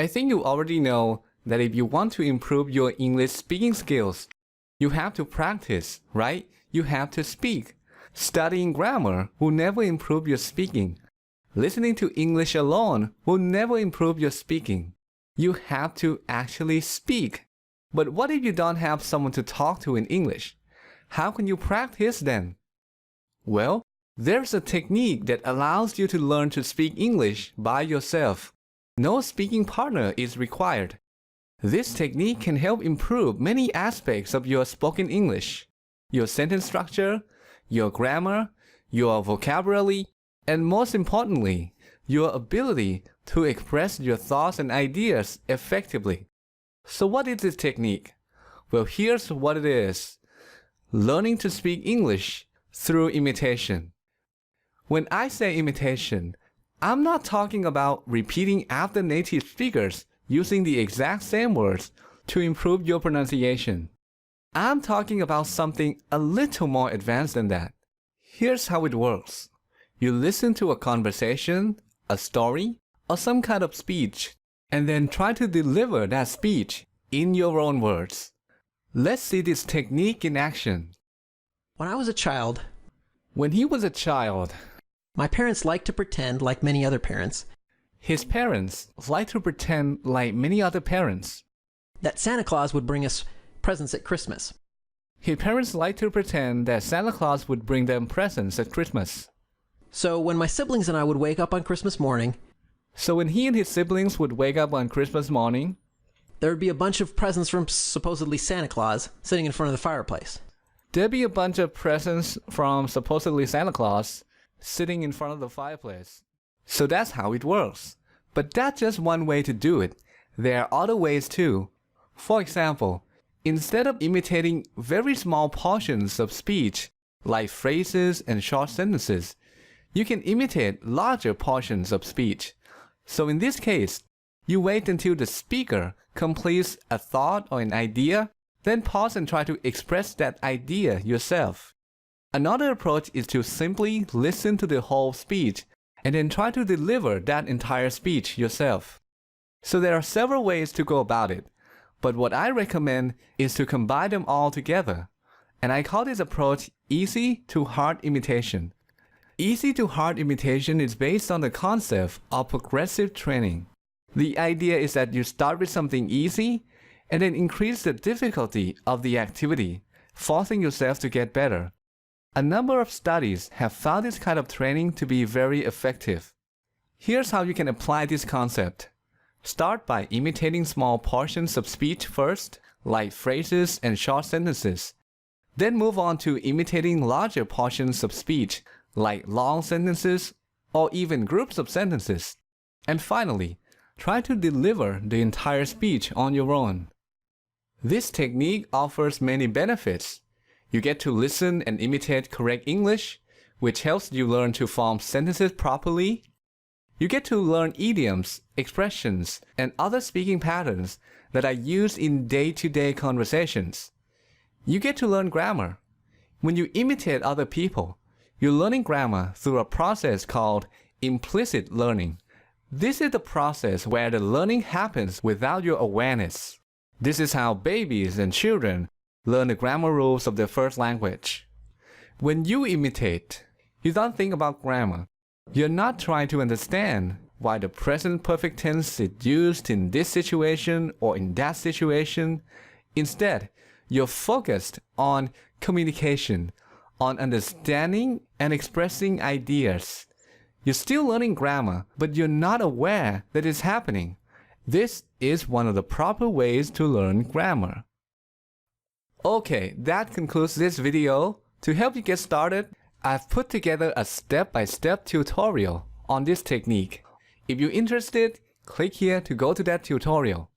I think you already know that if you want to improve your English speaking skills, you have to practice, right? You have to speak. Studying grammar will never improve your speaking. Listening to English alone will never improve your speaking. You have to actually speak. But what if you don't have someone to talk to in English? How can you practice then? Well, there's a technique that allows you to learn to speak English by yourself. No speaking partner is required. This technique can help improve many aspects of your spoken English: your sentence structure, your grammar, your vocabulary, and most importantly, your ability to express your thoughts and ideas effectively. So what is this technique? Well, here's what it is. Learning to speak English through imitation. When I say imitation, I'm not talking about repeating after native speakers using the exact same words to improve your pronunciation. I'm talking about something a little more advanced than that. Here's how it works. You listen to a conversation, a story, or some kind of speech, and then try to deliver that speech in your own words. Let's see this technique in action. When I was a child, When he was a child, my parents liked to pretend like many other parents his parents liked to pretend like many other parents. that Santa Claus would bring us presents at Christmas. His parents liked to pretend that Santa Claus would bring them presents at Christmas. So when my siblings and I would wake up on Christmas morning, So when he and his siblings would wake up on Christmas morning, there would be a bunch of presents from supposedly Santa Claus sitting in front of the fireplace. there'd be a bunch of presents from supposedly Santa Claus sitting in front of the fireplace. So that's how it works. But that's just one way to do it. There are other ways too. For example, instead of imitating very small portions of speech, like phrases and short sentences, you can imitate larger portions of speech. So in this case, you wait until the speaker completes a thought or an idea, then pause and try to express that idea yourself. Another approach is to simply listen to the whole speech and then try to deliver that entire speech yourself. So there are several ways to go about it, but what I recommend is to combine them all together. And I call this approach easy to hard imitation. Easy to hard imitation is based on the concept of progressive training. The idea is that you start with something easy and then increase the difficulty of the activity, forcing yourself to get better. A number of studies have found this kind of training to be very effective. Here's how you can apply this concept. Start by imitating small portions of speech first, like phrases and short sentences. Then move on to imitating larger portions of speech, like long sentences or even groups of sentences. And finally, try to deliver the entire speech on your own. This technique offers many benefits. You get to listen and imitate correct English, which helps you learn to form sentences properly. You get to learn idioms, expressions, and other speaking patterns that are used in day-to-day conversations. You get to learn grammar. When you imitate other people, you're learning grammar through a process called implicit learning. This is the process where the learning happens without your awareness. This is how babies and children learn the grammar rules of their first language. When you imitate, you don't think about grammar. You're not trying to understand why the present perfect tense is used in this situation or in that situation. Instead, you're focused on communication, on understanding and expressing ideas. You're still learning grammar, but you're not aware that it's happening. This is one of the proper ways to learn grammar. Okay, that concludes this video. To help you get started, I've put together a step-by-step tutorial on this technique. If you're interested, click here to go to that tutorial.